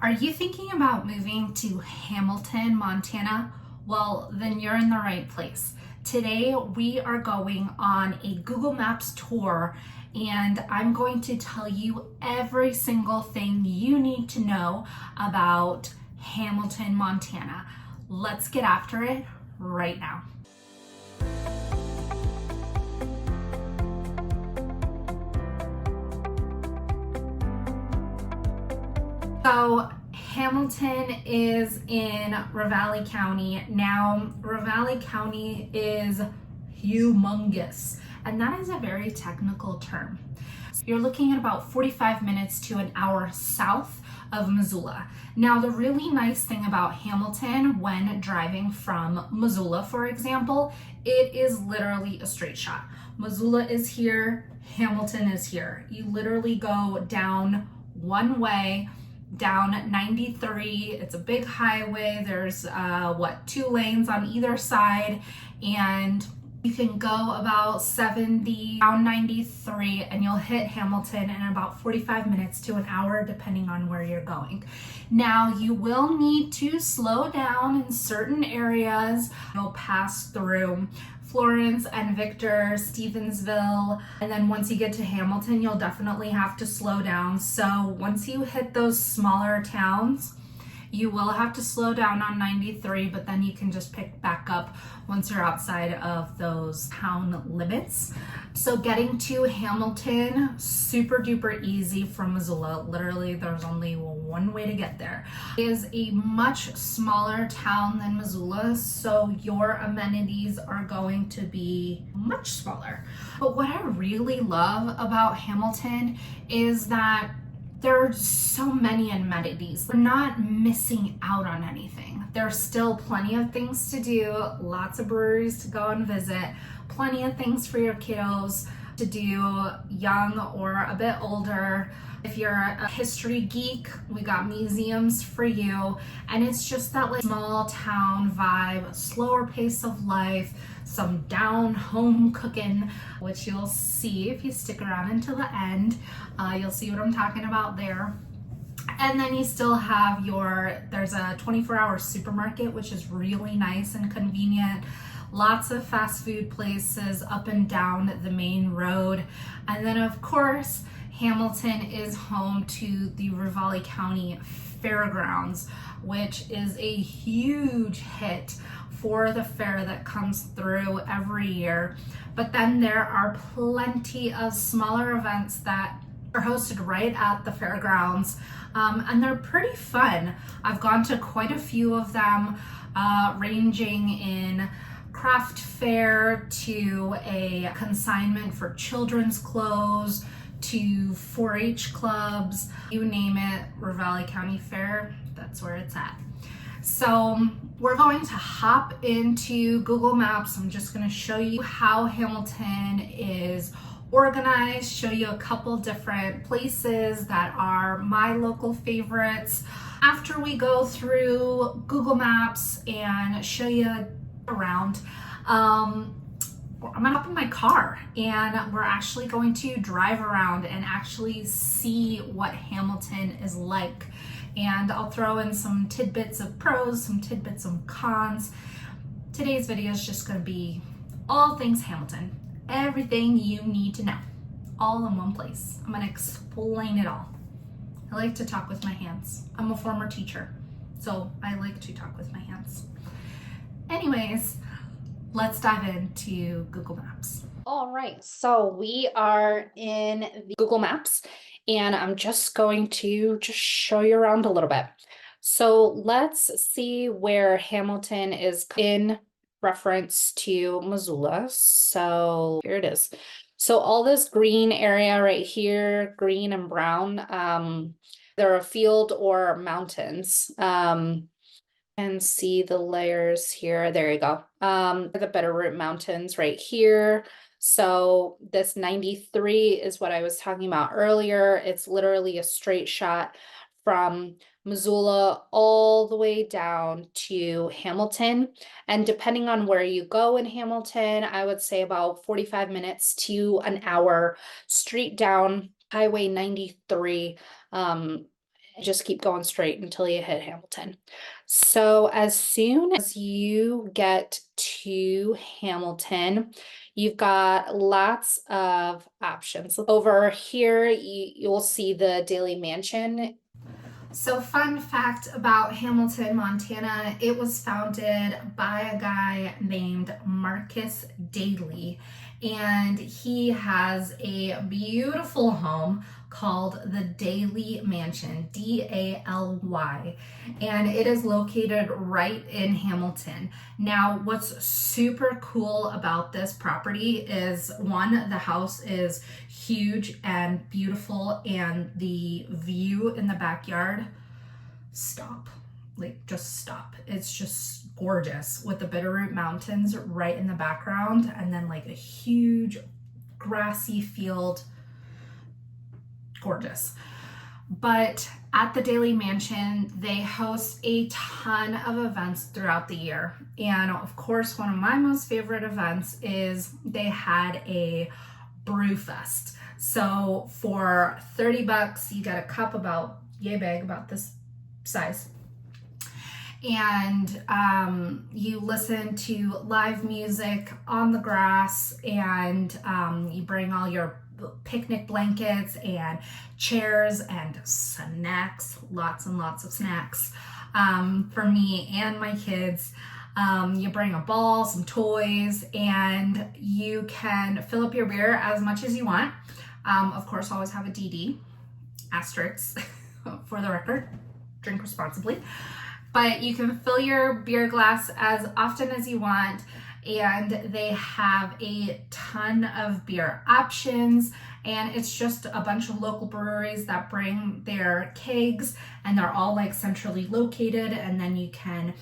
Are you thinking about moving to Hamilton, Montana? Well, then you're in the right place. Today we are going on a Google Maps tour and I'm going to tell you every single thing you need to know about Hamilton, Montana. Let's get after it right now. So Hamilton is in Ravalli County. Now, Ravalli County is humongous, and that is a very technical term. So you're looking at about 45 minutes to an hour south of Missoula. Now, the really nice thing about Hamilton when driving from Missoula, for example, it is literally a straight shot. Missoula is here, Hamilton is here. You literally go down one way, down 93. It's a big highway. There's two lanes on either side, and you can go about 70 down 93 and you'll hit Hamilton in about 45 minutes to an hour depending on where you're going. Now you will need to slow down in certain areas. You'll pass through Florence and Victor, Stevensville, and then once you get to Hamilton, you'll definitely have to slow down. So once you hit those smaller towns, you will have to slow down on 93, but then you can just pick back up once you're outside of those town limits. So getting to Hamilton, super duper easy from Missoula. Literally, there's only one way to get there. It is a much smaller town than Missoula, so your amenities are going to be much smaller. But what I really love about Hamilton is that there are so many amenities. We're not missing out on anything. There's still plenty of things to do, lots of breweries to go and visit, plenty of things for your kiddos to do, young or a bit older. If you're a history geek, we got museums for you. And it's just that like small town vibe, slower pace of life, some down home cooking, which you'll see if you stick around until the end. You'll see what I'm talking about there. And then you still have there's a 24-hour supermarket, which is really nice and convenient. Lots of fast food places up and down the main road. And then of course, Hamilton is home to the Ravalli County Fairgrounds, which is a huge hit for the fair that comes through every year. But then there are plenty of smaller events that are hosted right at the fairgrounds, and they're pretty fun. I've gone to quite a few of them, ranging in craft fair to a consignment for children's clothes to 4-H clubs, you name it, Ravalli County Fair, that's where it's at. So we're going to hop into Google Maps. I'm just going to show you how Hamilton is organized, show you a couple different places that are my local favorites. After we go through Google Maps and show you around, I'm gonna hop in my car and we're actually going to drive around and actually see what Hamilton is like. And I'll throw in some tidbits of pros, some tidbits of cons. Today's video is just gonna be all things Hamilton. Everything you need to know, all in one place. I'm gonna explain it all. I like to talk with my hands. I'm a former teacher, so I like to talk with my hands. Anyways, let's dive into Google Maps. All right, so we are in the Google Maps and I'm just going to show you around a little bit. So let's see where Hamilton is in reference to Missoula. So here it is. So all this green area right here, green and brown, they're a field or mountains. And see the layers here. There you go. The Bitterroot Mountains right here. So this 93 is what I was talking about earlier. It's literally a straight shot from Missoula all the way down to Hamilton. And depending on where you go in Hamilton, I would say about 45 minutes to an hour straight down Highway 93. Just keep going straight until you hit Hamilton. So as soon as you get to Hamilton, you've got lots of options. Over here, you'll see the Daily Mansion. So, fun fact about Hamilton, Montana, it was founded by a guy named Marcus Daly, and he has a beautiful home called the Daly Mansion, Daly, and it is located right in Hamilton. Now, what's super cool about this property is one, the house is huge and beautiful, and the view in the backyard, stop. Like, just stop. It's just gorgeous with the Bitterroot Mountains right in the background, and then like a huge grassy field. Gorgeous. But at the Daly Mansion, they host a ton of events throughout the year. And of course, one of my most favorite events is they had a brew fest. So for 30 bucks, you get a cup about yay big, about this size. And you listen to live music on the grass, and you bring all your picnic blankets and chairs and snacks, lots and lots of snacks for me and my kids. You bring a ball, some toys, and you can fill up your beer as much as you want. Of course, always have a DD, asterisk, for the record, drink responsibly. But you can fill your beer glass as often as you want, and they have a ton of beer options, and it's just a bunch of local breweries that bring their kegs, and they're all like centrally located, and then you can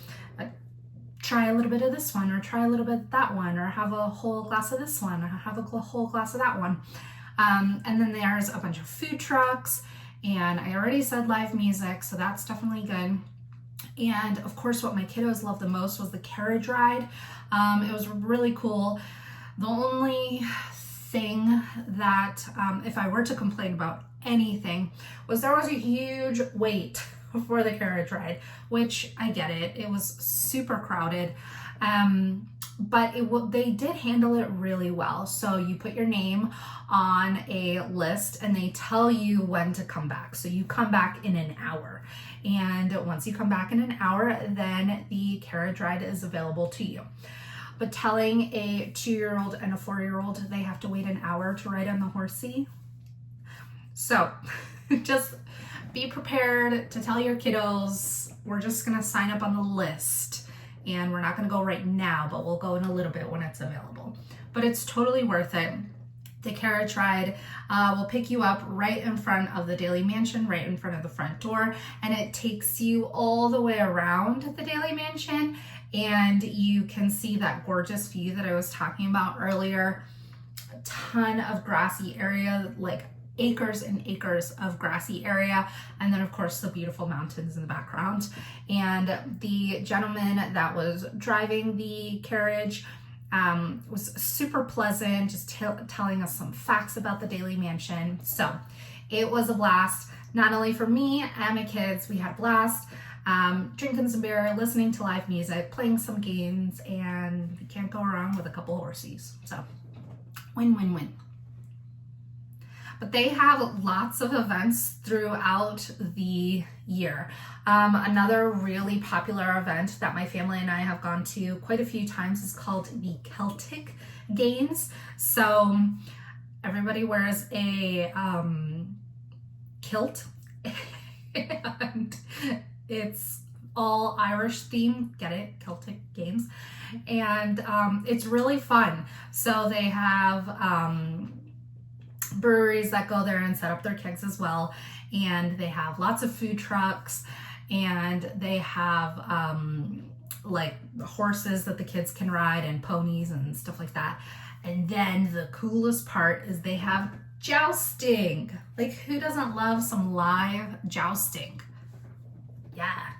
try a little bit of this one, or try a little bit of that one, or have a whole glass of this one, or have a whole glass of that one. And then there's a bunch of food trucks, and I already said live music, so that's definitely good. And of course, what my kiddos loved the most was the carriage ride. It was really cool. The only thing that, if I were to complain about anything, was there was a huge wait for the carriage ride, which I get it. It was super crowded. But they did handle it really well. So you put your name on a list and they tell you when to come back. So you come back in an hour. And once you come back in an hour, then the carriage ride is available to you. But telling a 2-year-old and a 4-year-old they have to wait an hour to ride on the horsey. So just be prepared to tell your kiddos, we're just gonna sign up on the list. And we're not gonna go right now, but we'll go in a little bit when it's available. But it's totally worth it. The carriage ride will pick you up right in front of the Daly Mansion, right in front of the front door, and it takes you all the way around the Daly Mansion, and you can see that gorgeous view that I was talking about earlier. A ton of grassy area, like acres and acres of grassy area, and then of course the beautiful mountains in the background. And the gentleman that was driving the carriage was super pleasant, just telling us some facts about the Daly Mansion. So it was a blast, not only for me and my kids. We had a blast drinking some beer, listening to live music, playing some games, and you can't go wrong with a couple horsies. So win-win-win. But they have lots of events throughout the year. Another really popular event that my family and I have gone to quite a few times is called the Celtic Games. So everybody wears a kilt, and it's all Irish themed. Get it? Celtic Games. And it's really fun. So they have breweries that go there and set up their kegs as well, and they have lots of food trucks, and they have like horses that the kids can ride and ponies and stuff like that. And then the coolest part is they have jousting. Like, who doesn't love some live jousting? Yeah,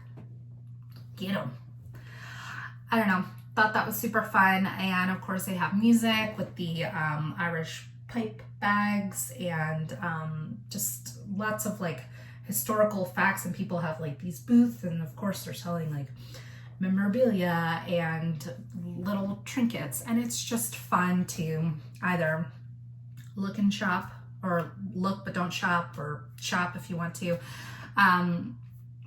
get them. I don't know, thought that was super fun. And of course they have music with the Irish pipe bags, and just lots of like historical facts, and people have like these booths, and of course they're selling like memorabilia and little trinkets, and it's just fun to either look and shop, or look but don't shop, or shop if you want to.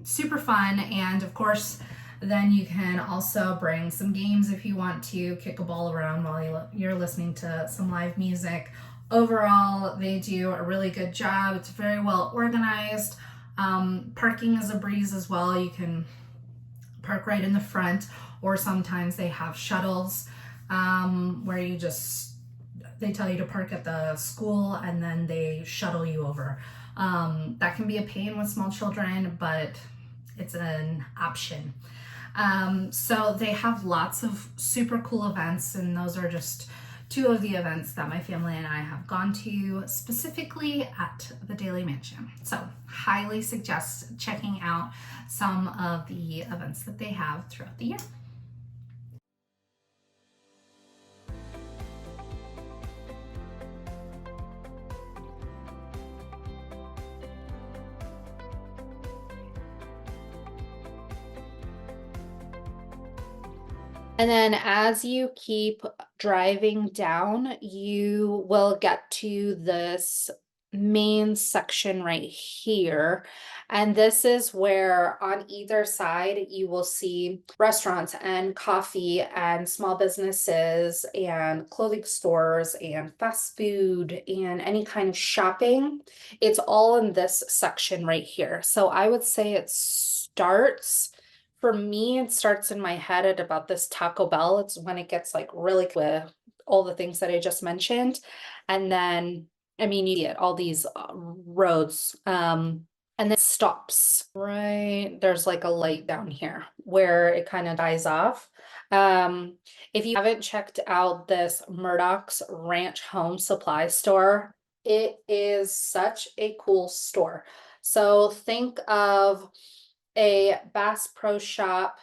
Super fun. And of course, then you can also bring some games if you want to kick a ball around while you're listening to some live music. Overall, they do a really good job. It's very well organized. Parking is a breeze as well. You can park right in the front, or sometimes they have shuttles where they tell you to park at the school and then they shuttle you over. That can be a pain with small children, but it's an option. So they have lots of super cool events, and those are just two of the events that my family and I have gone to specifically at the Daily Mansion. So highly suggest checking out some of the events that they have throughout the year. And then as you keep driving down, you will get to this main section right here. And this is where on either side you will see restaurants and coffee and small businesses and clothing stores and fast food and any kind of shopping. It's all in this section right here. So I would say it starts, for me, it starts in my head at about this Taco Bell. It's when it gets like really with all the things that I just mentioned. And then, I mean, you get all these roads. And then stops, right? There's like a light down here where it kind of dies off. If you haven't checked out this Murdoch's Ranch Home Supply store, it is such a cool store. So think of a Bass Pro Shop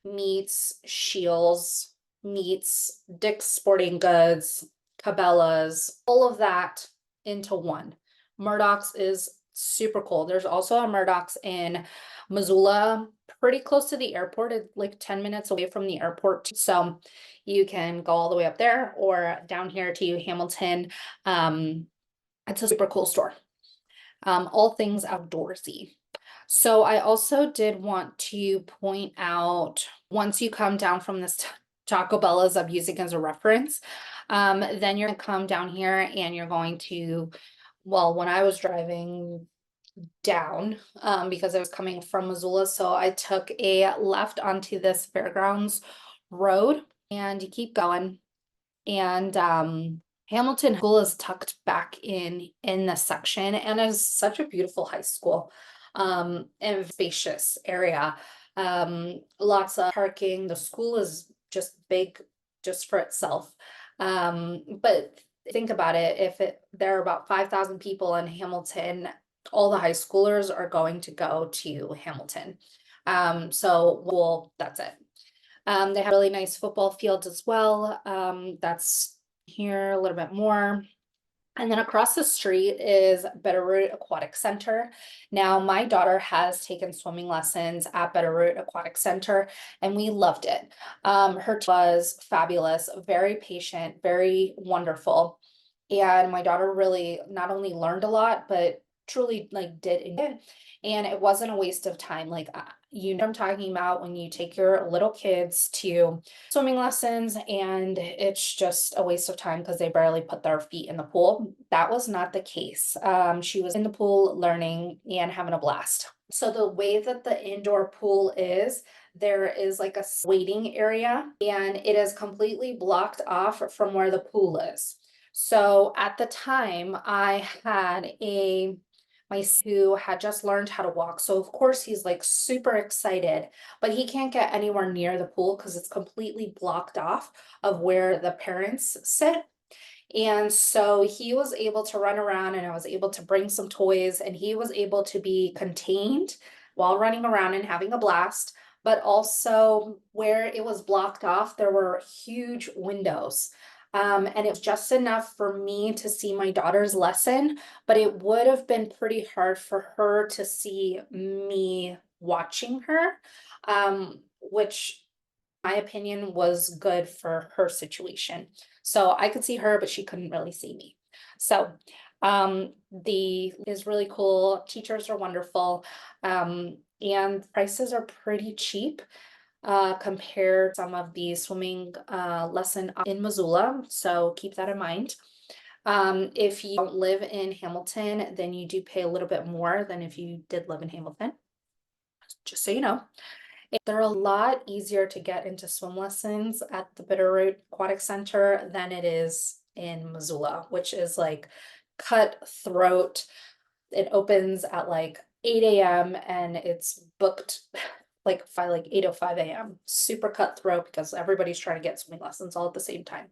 meets Shields, meets Dick's Sporting Goods, Cabela's, all of that into one. Murdoch's is super cool. There's also a Murdoch's in Missoula, pretty close to the airport, like 10 minutes away from the airport. So you can go all the way up there or down here to Hamilton. It's a super cool store. All things outdoorsy. So I also did want to point out, once you come down from this Taco Bell, as I'm using as a reference, then you're gonna come down here and you're going to, well, when I was driving down, because I was coming from Missoula, so I took a left onto this fairgrounds road, and you keep going, and Hamilton School is tucked back in this section, and is such a beautiful high school, and spacious area. Lots of parking. The school is just big just for itself. But think about it, if there are about 5,000 people in Hamilton, all the high schoolers are going to go to Hamilton. So well, that's it. They have really nice football fields as well. That's here a little bit more. And then across the street is Bitterroot Aquatic Center. Now, my daughter has taken swimming lessons at Bitterroot Aquatic Center, and we loved it. Her was fabulous, very patient, very wonderful. And my daughter really not only learned a lot, but truly like did it. And it wasn't a waste of time. Like, you know what I'm talking about when you take your little kids to swimming lessons and it's just a waste of time because they barely put their feet in the pool. That was not the case. She was in the pool learning and having a blast. So the way that the indoor pool is, there is like a waiting area, and it is completely blocked off from where the pool is. So at the time, I had my son who had just learned how to walk. So of course he's like super excited, but he can't get anywhere near the pool because it's completely blocked off of where the parents sit. And so he was able to run around, and I was able to bring some toys, and he was able to be contained while running around and having a blast. But also where it was blocked off, there were huge windows. And it was just enough for me to see my daughter's lesson, but it would have been pretty hard for her to see me watching her, which my opinion was good for her situation. So I could see her, but she couldn't really see me. So the is really cool. Teachers are wonderful. And prices are pretty cheap compared to some of the swimming lesson in Missoula. So keep that in mind. If you don't live in Hamilton, then you do pay a little bit more than if you did live in Hamilton, just so you know. They're a lot easier to get into swim lessons at the Bitterroot Aquatic Center than it is in Missoula, which is like cutthroat. It opens at like 8 a.m. and it's booked like by like 8:05 a.m. Super cutthroat because everybody's trying to get swimming lessons all at the same time.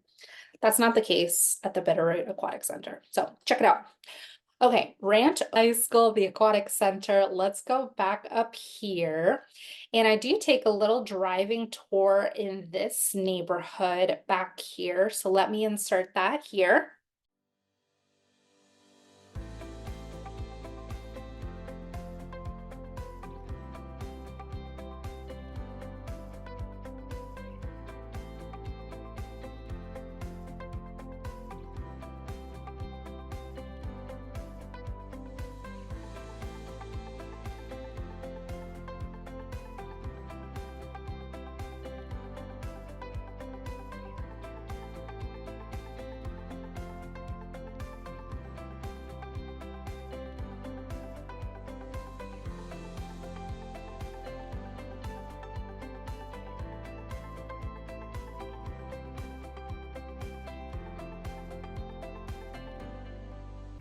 That's not the case at the Bitterroot Aquatic Center. So check it out. Okay, Ranch High School, the Aquatic Center. Let's go back up here. And I do take a little driving tour in this neighborhood back here. So let me insert that here.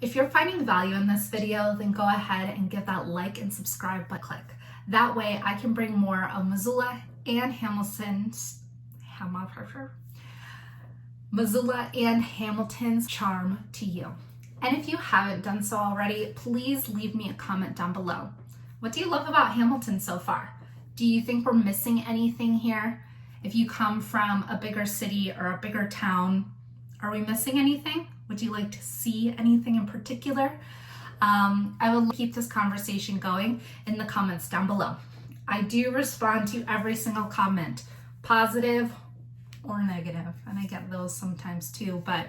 If you're finding value in this video, then go ahead and give that like and subscribe button click. That way I can bring more of Missoula and Hamilton's charm to you. And if you haven't done so already, please leave me a comment down below. What do you love about Hamilton so far? Do you think we're missing anything here? If you come from a bigger city or a bigger town, are we missing anything? Would you like to see anything in particular? I will keep this conversation going in the comments down below. I do respond to every single comment, positive or negative, and I get those sometimes too, but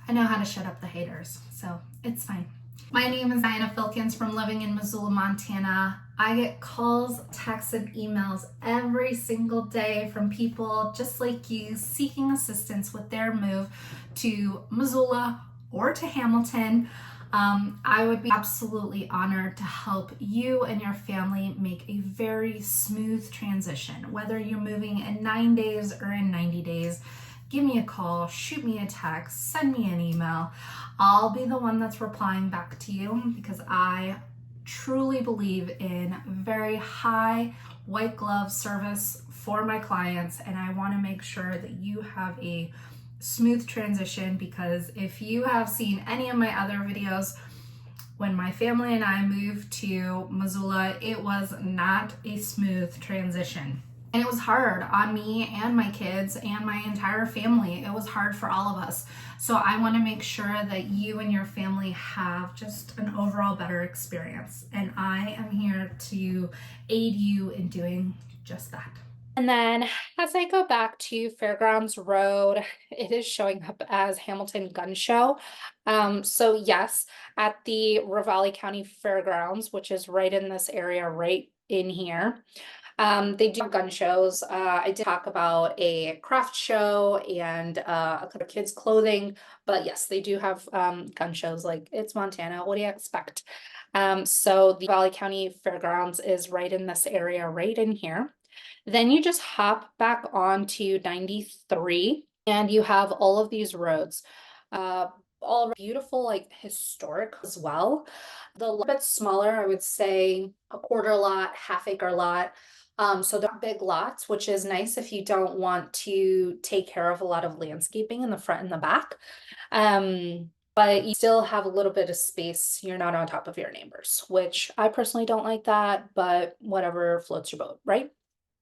I know how to shut up the haters, so it's fine. My name is Diana Filkins from living in Missoula, Montana. I get calls, texts, and emails every single day from people just like you seeking assistance with their move to Missoula or to Hamilton. I would be absolutely honored to help you and your family make a very smooth transition, whether you're moving in 9 days or in 90 days. Give me a call, shoot me a text, send me an email. I'll be the one that's replying back to you because I truly believe in very high white glove service for my clients, and I want to make sure that you have a smooth transition, because if you have seen any of my other videos, when my family and I moved to Missoula, it was not a smooth transition. And it was hard on me and my kids and my entire family. It was hard for all of us. So I want to make sure that you and your family have just an overall better experience. And I am here to aid you in doing just that. And then as I go back to Fairgrounds Road, it is showing up as Hamilton Gun Show. So yes, at the Ravalli County Fairgrounds, which is right in this area, right in here. They do gun shows. I did talk about a craft show and a couple of kids' clothing, but yes, they do have gun shows. Like, it's Montana. What do you expect? So the Valley County Fairgrounds is right in this area, right in here. Then you just hop back onto 93 and you have all of these roads. All beautiful, like historic as well. The little bit smaller, I would say a quarter lot, half acre lot. So they're big lots, which is nice if you don't want to take care of a lot of landscaping in the front and the back. But you still have a little bit of space. You're not on top of your neighbors, which I personally don't like that, but whatever floats your boat, right?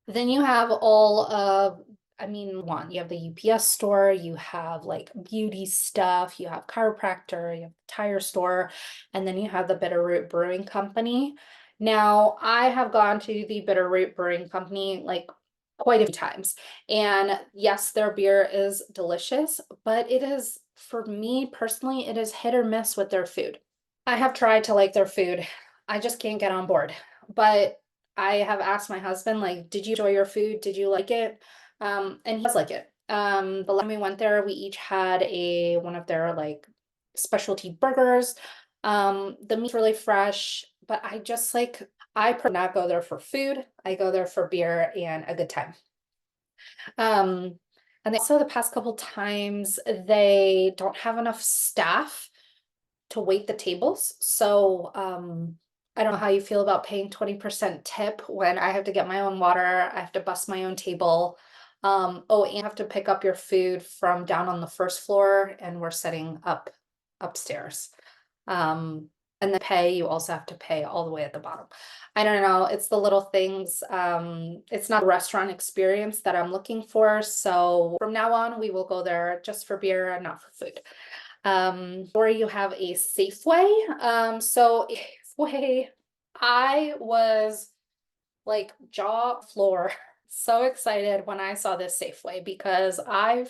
Then you have all of I mean, one, you have the UPS store, you have like beauty stuff, you have chiropractor, you have tire store, and then you have the Bitterroot Brewing Company. Now, I have gone to the Bitterroot Brewing Company like quite a few times. And yes, their beer is delicious, but it is, for me personally, it is hit or miss with their food. I have tried to like their food. I just can't get on board. But I have asked my husband, like, did you enjoy your food? Did you like it? And he does like it. The last time we went there, we each had one of their like specialty burgers. The meat's really fresh, but I prefer not go there for food. I go there for beer and a good time. Um, and also the past couple times they don't have enough staff to wait the tables. So I don't know how you feel about paying 20% tip when I have to get my own water, I have to bus my own table. Oh, and you have to pick up your food from down on the first floor, and we're setting up upstairs. And the pay, you also have to pay all the way at the bottom. I don't know, it's the little things. It's not a restaurant experience that I'm looking for. So from now on, we will go there just for beer and not for food. Or you have a Safeway. So Safeway, I was like jaw floor so excited when I saw this Safeway because I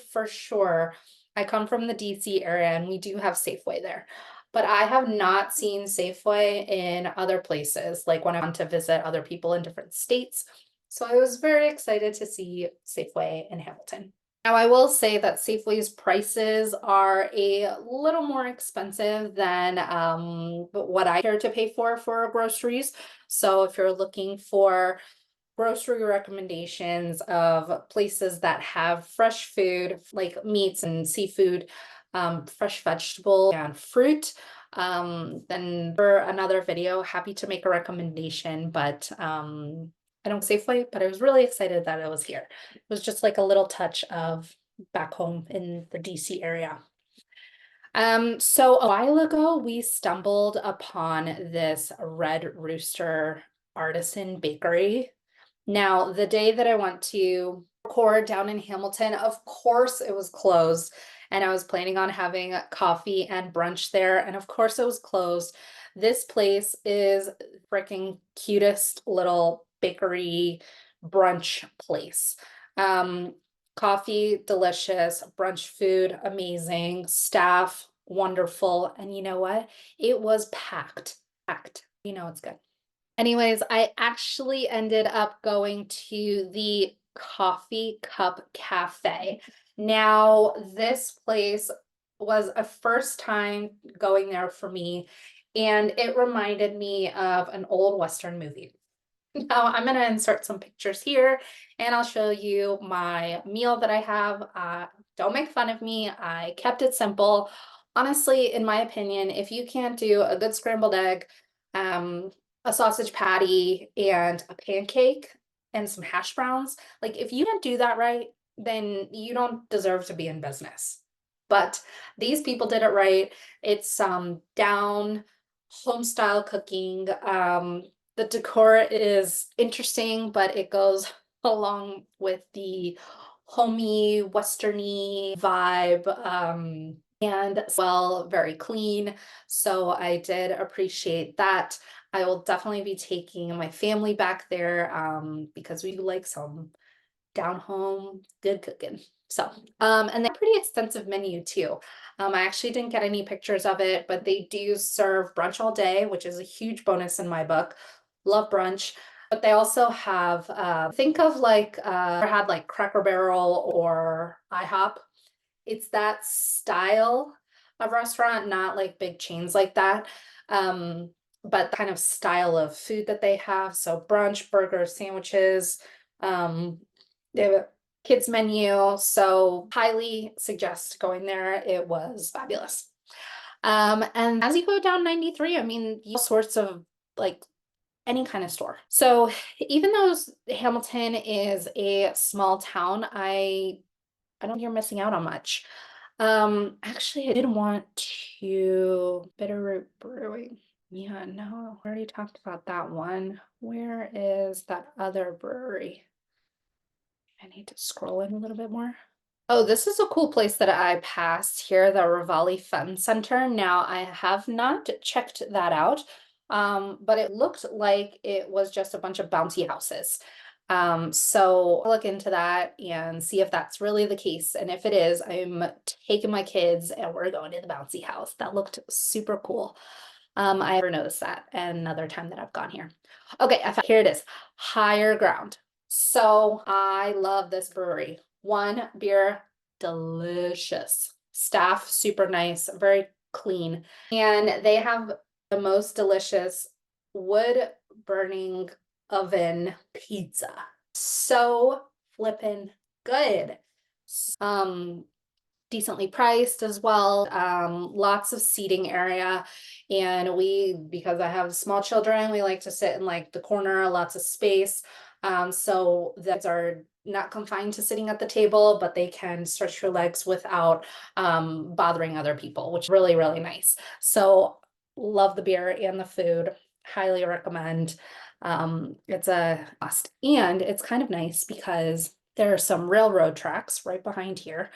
come from the DC area and we do have Safeway there. But I have not seen Safeway in other places, like when I went to visit other people in different states. So I was very excited to see Safeway in Hamilton. Now, I will say that Safeway's prices are a little more expensive than what I care to pay for groceries. So if you're looking for grocery recommendations of places that have fresh food like meats and seafood, fresh vegetable and fruit, then for another video, happy to make a recommendation, but I don't Safeway, but I was really excited that it was here. It was just like a little touch of back home in the DC area. So a while ago, we stumbled upon this Red Rooster artisan bakery. Now, the day that I went to record down in Hamilton, of course it was closed, and I was planning on having coffee and brunch there, and of course it was closed. This place is freaking cutest little bakery brunch place. Um, Coffee, delicious, brunch food, amazing, staff, wonderful, and you know what? It was packed, packed. You know it's good. Anyways, I actually ended up going to the Coffee Cup Cafe. Now, this place was a first time going there for me, and it reminded me of an old Western movie. Now, I'm going to insert some pictures here, and I'll show you my meal that I have. Don't make fun of me. I kept it simple. Honestly, in my opinion, if you can't do a good scrambled egg, um, a sausage patty, and a pancake and some hash browns, like if you can't do that right, then you don't deserve to be in business. But these people did it right. It's down home style cooking. The decor is interesting, but it goes along with the homey, westerny vibe. And as well, very clean. So I did appreciate that. I will definitely be taking my family back there because we like some down home, good cooking. So, and they're pretty extensive menu too. I actually didn't get any pictures of it, but they do serve brunch all day, which is a huge bonus in my book. Love brunch. But they also have, think of like, had like Cracker Barrel or IHOP. It's that style of restaurant, not like big chains like that. But the kind of style of food that they have. So brunch, burgers, sandwiches, um, they have a kids menu, so highly suggest going there. It was fabulous. And as you go down 93, I mean, all sorts of like any kind of store. So even though Hamilton is a small town, I don't think you're missing out on much. Actually, I did want to Bitterroot Brewing. Yeah, no, I already talked about that one. Where is that other brewery? I need to scroll in a little bit more. Oh, this is a cool place that I passed here, the Rivali Fun Center. Now, I have not checked that out, but it looked like it was just a bunch of bouncy houses. So I'll look into that and see if that's really the case. And if it is, I'm taking my kids and we're going to the bouncy house. That looked super cool. I never noticed that another time that I've gone here. Okay, here it is, Higher Ground. So I love this brewery. One beer, delicious. Staff, super nice, very clean. And they have the most delicious wood burning oven pizza. So flippin' good. Um, Decently priced as well. Lots of seating area. And because I have small children, we like to sit in like the corner, lots of space. So that are not confined to sitting at the table, but they can stretch your legs without bothering other people, which is really, really nice. So love the beer and the food. Highly recommend. It's a must. And it's kind of nice because there are some railroad tracks right behind here.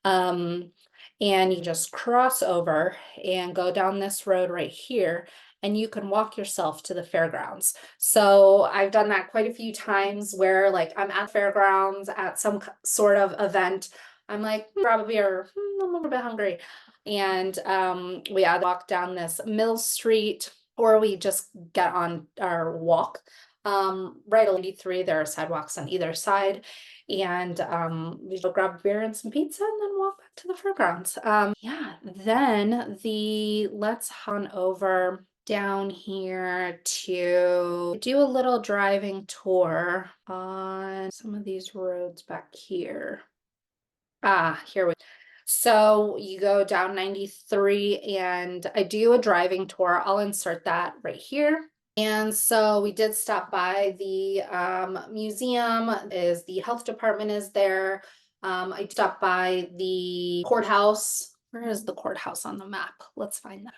Um, and you just cross over and go down this road right here, and you can walk yourself to the fairgrounds. So I've done that quite a few times where like I'm at fairgrounds at some sort of event. I'm like, grab a beer, I'm a little bit hungry. And we either walk down this Mill Street or we just get on our walk. Right along 93, there are sidewalks on either side. And we go grab a beer and some pizza and then walk back to the fairgrounds. Yeah, then let's on over down here to do a little driving tour on some of these roads back here. Here we go. So you go down 93 and I do a driving tour. I'll insert that right here. And so we did stop by the museum, the health department is there. I stopped by the courthouse. Where is the courthouse on the map? Let's find that.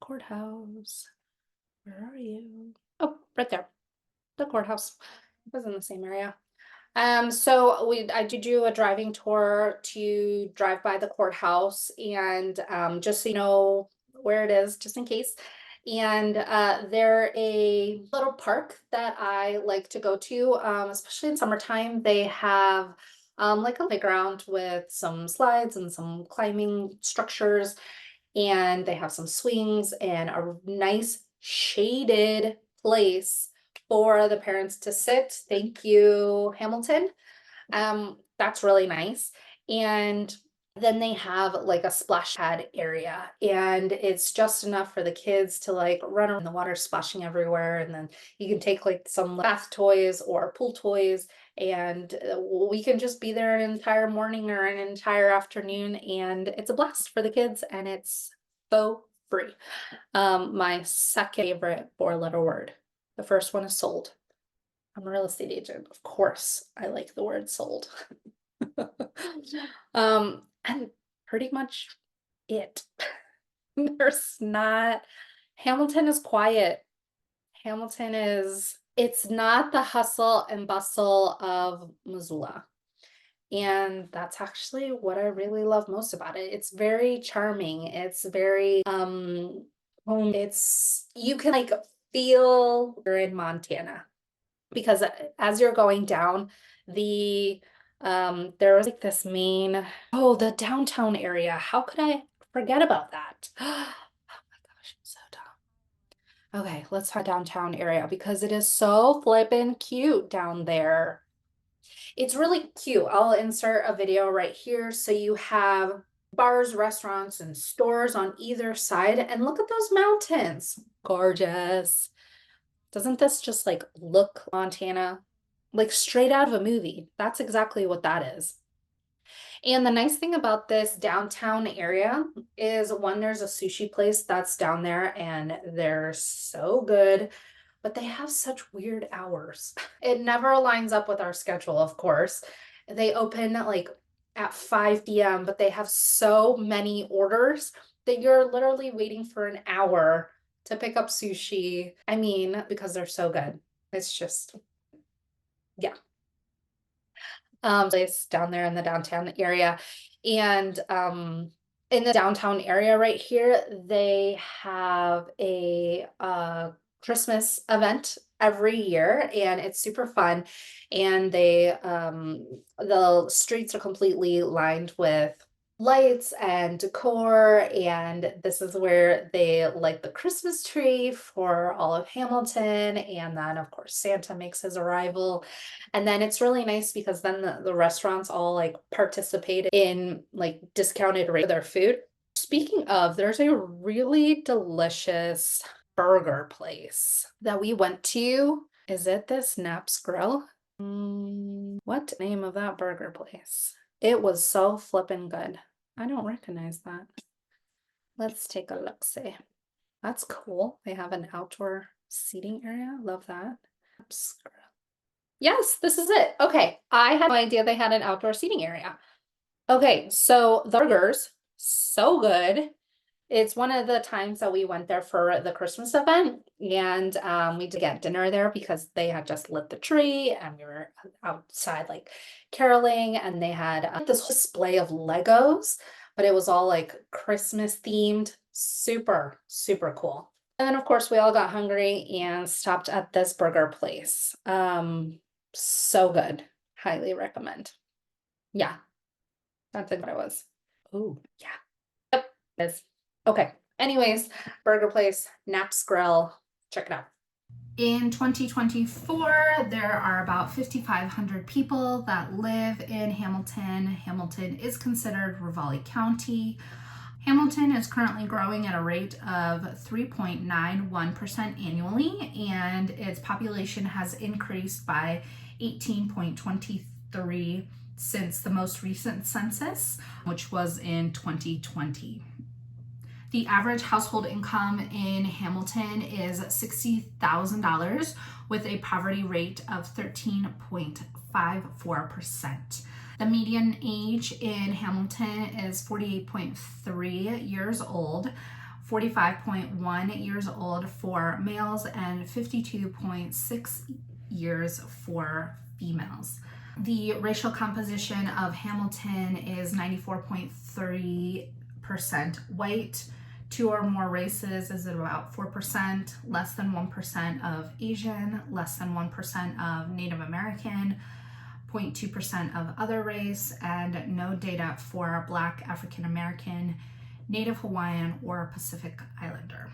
Courthouse. Where are you? Oh, right there. The courthouse. It was in the same area. So I do a driving tour to drive by the courthouse and just so you know where it is, just in case. And there a little park that I like to go to, especially in summertime. They have like a playground with some slides and some climbing structures, and they have some swings and a nice shaded place for the parents to sit. Thank you, Hamilton. That's really nice. And then they have like a splash pad area, and it's just enough for the kids to like run around, the water splashing everywhere. And then you can take like some bath toys or pool toys, and we can just be there an entire morning or an entire afternoon, and it's a blast for the kids, and it's so free. My second favorite four-letter word. The first one is sold. I'm a real estate agent. Of course, I like the word sold. And pretty much it. There's not, Hamilton is quiet. It's not the hustle and bustle of Missoula. And that's actually what I really love most about it. It's very charming. It's very, you can like feel you're in Montana because as you're going down there was like this the downtown area. How could I forget about that? Oh my gosh, I'm so dumb. Okay, let's talk downtown area because it is so flippin' cute down there. It's really cute. I'll insert a video right here. So you have bars, restaurants, and stores on either side, and look at those mountains. Gorgeous. Doesn't this just like look Montana? Like straight out of a movie. That's exactly what that is. And the nice thing about this downtown area is one, there's a sushi place that's down there and they're so good, but they have such weird hours. It never aligns up with our schedule, of course. They open like at 5 p.m., but they have so many orders that you're literally waiting for an hour to pick up sushi. I mean, because they're so good. It's just, yeah. place down there in the downtown area. And in the downtown area right here, they have a Christmas event every year, and it's super fun. And the streets are completely lined with lights and decor, and this is where they light the Christmas tree for all of Hamilton, and then of course Santa makes his arrival. And then it's really nice because then the restaurants all like participate in like discounted rate for their food. Speaking of, there's a really delicious burger place that we went to. Is it this Knapp's Grill? What name of that burger place? It was so flippin' good. I don't recognize that. Let's take a look, see. That's cool. They have an outdoor seating area. Love that. Yes, this is it. Okay, I had no idea they had an outdoor seating area. Okay, so the burgers, so good. It's one of the times that we went there for the Christmas event, and we did get dinner there because they had just lit the tree and we were outside like caroling, and they had this display of Legos, but it was all like Christmas themed. Super, super cool. And then of course we all got hungry and stopped at this burger place. So good. Highly recommend. Yeah, that's what it was. Oh, yeah. Yep, it is. Okay. Anyways, burger place, Knapp's Grill. Check it out. In 2024, there are about 5,500 people that live in Hamilton. Hamilton is considered Ravalli County. Hamilton is currently growing at a rate of 3.91% annually, and its population has increased by 18.23 since the most recent census, which was in 2020. The average household income in Hamilton is $60,000 with a poverty rate of 13.54%. The median age in Hamilton is 48.3 years old, 45.1 years old for males, and 52.6 years for females. The racial composition of Hamilton is 94.3% white. Two or more races is at about 4%, less than 1% of Asian, less than 1% of Native American, 0.2% of other race, and no data for Black, African American, Native Hawaiian, or Pacific Islander.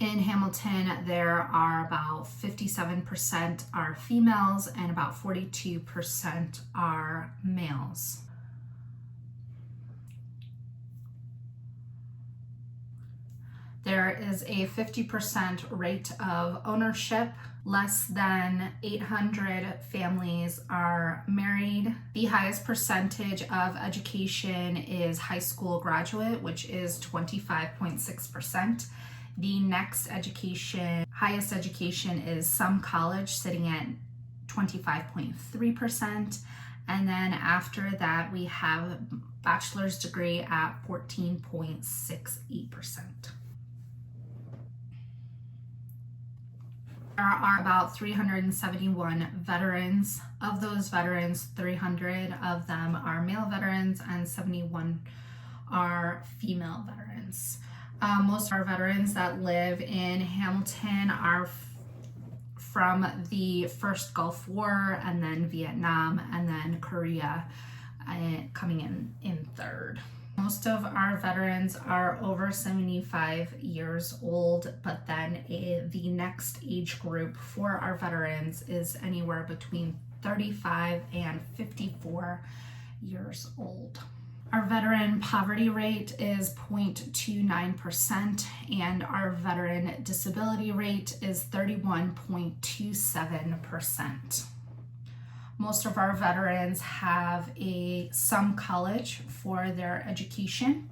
In Hamilton, there are about 57% are females and about 42% are males. There is a 50% rate of ownership. Less than 800 families are married. The highest percentage of education is high school graduate, which is 25.6%. The next highest education is some college, sitting at 25.3%. And then after that, we have bachelor's degree at 14.68%. There are about 371 veterans. Of those veterans, 300 of them are male veterans and 71 are female veterans. Most of our veterans that live in Hamilton are from the first Gulf War, and then Vietnam, and then Korea coming in third. Most of our veterans are over 75 years old, but then the next age group for our veterans is anywhere between 35 and 54 years old. Our veteran poverty rate is 0.29%, and our veteran disability rate is 31.27%. Most of our veterans have some college for their education,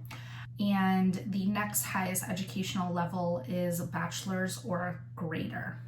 and the next highest educational level is bachelor's or greater.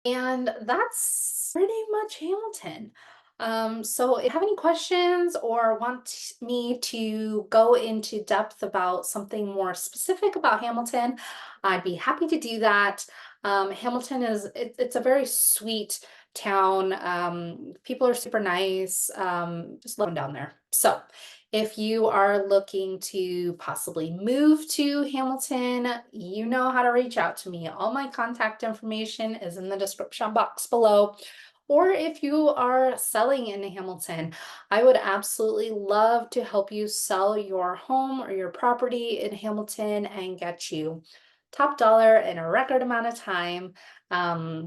And that's pretty much Hamilton. So if you have any questions or want me to go into depth about something more specific about Hamilton, I'd be happy to do that. Hamilton it's a very sweet town. People are super nice. Just love them down there. So if you are looking to possibly move to Hamilton, you know how to reach out to me. All my contact information is in the description box below. Or if you are selling in Hamilton, I would absolutely love to help you sell your home or your property in Hamilton and get you top dollar in a record amount of time.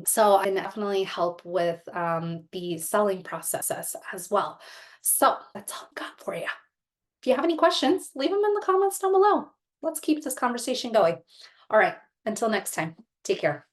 So I can definitely help with the selling process as well. So that's all I've got for you. If you have any questions, leave them in the comments down below. Let's keep this conversation going. All right, until next time, take care.